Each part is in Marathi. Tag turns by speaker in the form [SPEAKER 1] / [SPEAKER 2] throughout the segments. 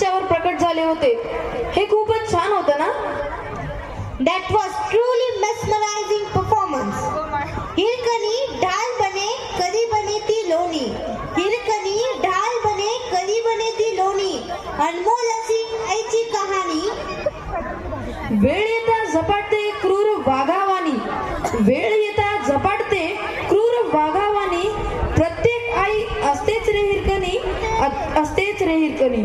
[SPEAKER 1] मंचावर प्रकट झाले होते हे खूपच छान होतं ना.
[SPEAKER 2] That was truly mesmerizing performance. Hirkani ढाल बने कधी बने ती लोणी, हिरकणी ढाल बने कधी बने ती लोणी, अनमोल अशी आईची कहाणी.
[SPEAKER 1] वेळ येता झपाटते क्रूर वाघावानी, वेळ येता झपाटते क्रूर वाघावानी, प्रत्येक आई असतेच रे हिरकणी, असतेच रे हिरकणी.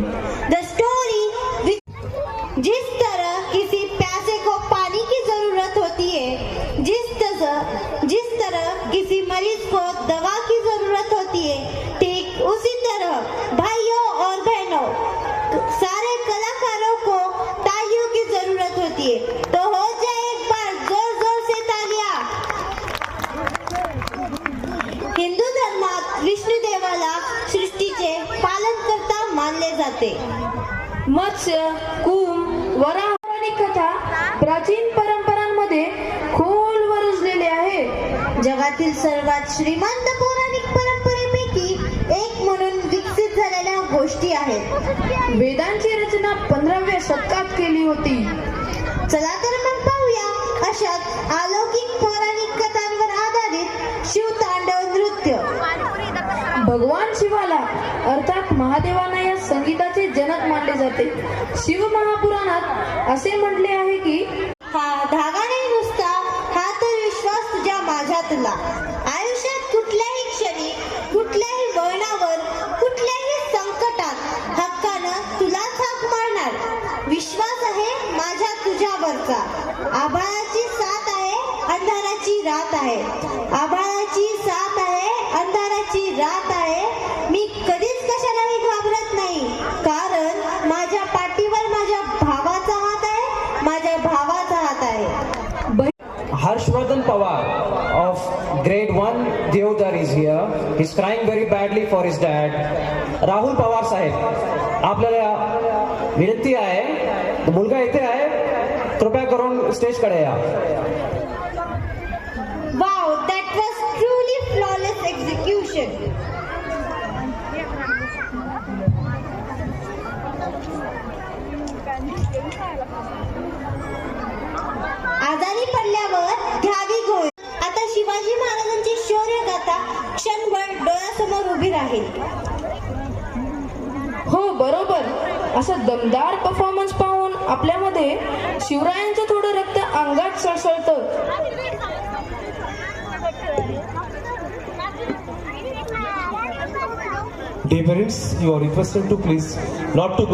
[SPEAKER 2] The story which जिस तरह किसी प्यासे को पानी की जरूरत होती है, जिस तरह किसी मरीज को दवा की जरूरत होती है, ठीक उसी तरह भाइयों और बहनों सारे कलाकारों को तालियों की जरूरत होती है. तो हो जाए एक बार जोर जोर से तालियां. हिंदू धर्मात विष्णुदेवाला सृष्टीचे पालनकर्ता मानले जाते.
[SPEAKER 1] मत्स्य, कुंभ, वराह पौराणिक कथा प्राचीन परंपरांमध्ये खोलवर रुजलेले आहे.
[SPEAKER 2] जगातील सर्वात श्रीमंत पौराणिक परंपरेपैकी एक म्हणून विकसित झालेल्या गोष्टी आहेत.
[SPEAKER 1] वेदांची रचना 15व्या शतकात केली होती.
[SPEAKER 2] चला तर मग पाहूया अशाच अलौकिक पौराणिक कथांवर आधारित शिवतांडव नृत्य.
[SPEAKER 1] भगवान शिवाला अर्थात महादेवांना या संगीताचे जनक मानले जाते. शिव महापुराणात असे म्हटले आहे की
[SPEAKER 2] हा धागा नाही नुसता, हा तर विश्वास तुझ्या माझ्यातला. आयुष्यात कुठल्याही क्षणी, कुठल्याही वळणावर, कुठल्याही संकटात हक्कानं तुलाच हाक मारणार. विश्वास आहे माझ्या तुझ्यावरचा. आभाळाची साथ आहे, अंधाराची रात आहे. आभाळाची साथ आहे, अंधाराची रात आहे. मी कधीच कशालाही घाबरत नाही, कारण माझ्या पाठीवर माझ्या भावाचा हात आहे, माझ्या भावाचा हात आहे.
[SPEAKER 3] Harshvardhan Pawar of grade 1 Deodar is here. He's crying very badly for his dad. Rahul Pawar साहेब, आपल्याला विनंती आहे, मुलगा इथे आहे, कृपया करून स्टेज कडे या.
[SPEAKER 2] Wow, that was truly flawless execution. आजारी पडल्यावर घ्यावी गोळी. आता शिवाजी महाराजांची शौर्य गाथा क्षणभर डोळ्यासमोर उभी राहील.
[SPEAKER 1] हो बरोबर, असा दमदार परफॉर्मन्स पाहून आपल्यामध्ये शिवरायांचं थोडं रक्त अंगात सळसळतं.
[SPEAKER 4] Dear parents, you are requested to please not to